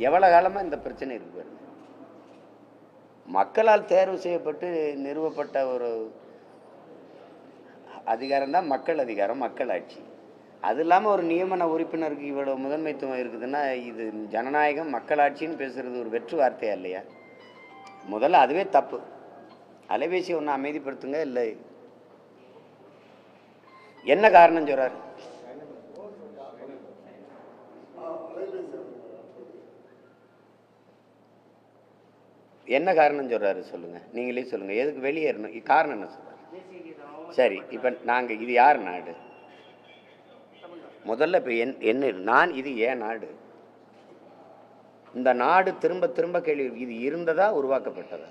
எவ்வளவு காலமா இந்த பிரச்சனை இருக்கு பாருங்க. மக்களால் தேர்வு செய்யப்பட்டு நிறுவப்பட்ட ஒரு அதிகாரம் தான் மக்கள் அதிகாரம், மக்கள் ஆட்சி. அது இல்லாமல் ஒரு நியமன உறுப்பினருக்கு இவ்வளவு முதன்மைத்துவம் இருக்குதுன்னா இது ஜனநாயகம் மக்களாட்சின்னு பேசுறது ஒரு வெற்று வார்த்தையா இல்லையா? முதல்ல அதுவே தப்பு. அலைபேசி ஒன்று அமைதிப்படுத்துங்க. இல்லை என்ன காரணம் சொல்றாரு? என்ன காரணம் சொல்றாரு சொல்லுங்க, நீங்களே சொல்லுங்க. எதுக்கு வெளியேறணும்? காரணம் என்ன சொல்றாரு? சரி, இப்ப நாங்க இது யார் நாடு? முதல்ல இப்ப என்ன நான் இது ஏன் நாடு? இந்த நாடு திரும்ப திரும்ப கேள்வி, இது இருந்ததா உருவாக்கப்பட்டதா?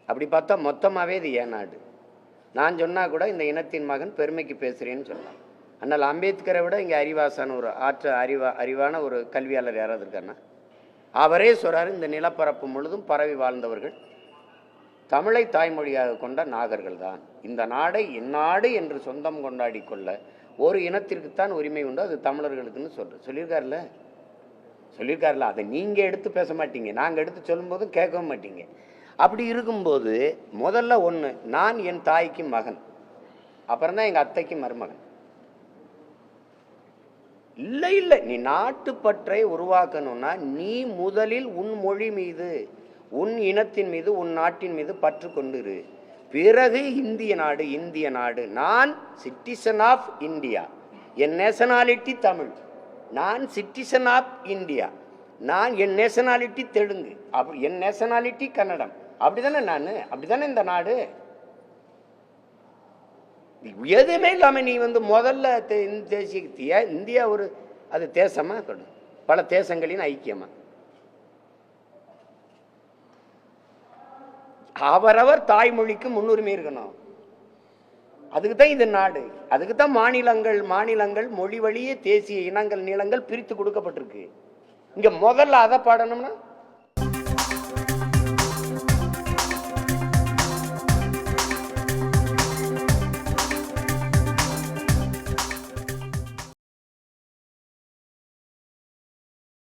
அப்படி பார்த்தா மொத்தமாவே இது ஏன் நாடு? நான் சொன்னா கூட இந்த இனத்தின் மகன் பெருமைக்கு பேசுறேன்னு சொல்லலாம். ஆனால் அம்பேத்கரை விட இங்க அறிவாசான ஒரு அறிவான ஒரு கல்வியாளர் யாராவது இருக்காருன்னா அவரே சொல்றாரு, இந்த நிலப்பரப்பு முழுதும் பரவி வாழ்ந்தவர்கள் தமிழை தாய்மொழியாக கொண்ட நாகர்கள் தான். இந்த நாடை எந்நாடு என்று சொந்தம் கொண்டாடி கொள்ள ஒரு இனத்திற்குத்தான் உரிமை உண்டு, அது தமிழர்களுக்குன்னு சொல்லியிருக்காருல்ல. அதை நீங்க எடுத்து பேச மாட்டீங்க, நாங்க எடுத்து சொல்லும் போதும் கேட்கவும் மாட்டீங்க. அப்படி இருக்கும்போது முதல்ல ஒண்ணு, நான் என் தாய்க்கு மகன், அப்புறம்தான் எங்க அத்தைக்கு மருமகன். இல்லை, நீ நாட்டுப்பற்றை உருவாக்கணும்னா நீ முதலில் உன் மொழி மீது, உன் இனத்தின் மீது, உன் நாட்டின் மீது பற்று கொண்டிரு. பிறகு இந்திய நாடு. நான் சிட்டிசன் ஆஃப் இந்தியா, என் நேஷனாலிட்டி தமிழ். நான் சிட்டிசன் ஆஃப் இந்தியா, என் நேஷனாலிட்டி தெலுங்கு, என் நேஷனாலிட்டி கன்னடம். அப்படிதானே அப்படிதானே இந்த நாடு. எதுவுமே இல்லாம நீ முதல்ல தேசிய இந்தியா ஒரு அது தேசமா பல தேசங்களின் ஐக்கியமா? அவரவர் தாய்மொழிக்கு முன்னுரிமை இருக்கணும். அதுக்குதான் இது நாடு. அதுக்குதான் மாநிலங்கள் மொழி வழியே தேசிய இனங்கள் நீளங்கள் பிரித்து கொடுக்கப்பட்டிருக்கு. இங்க முதல்ல அதை பாடணும்னா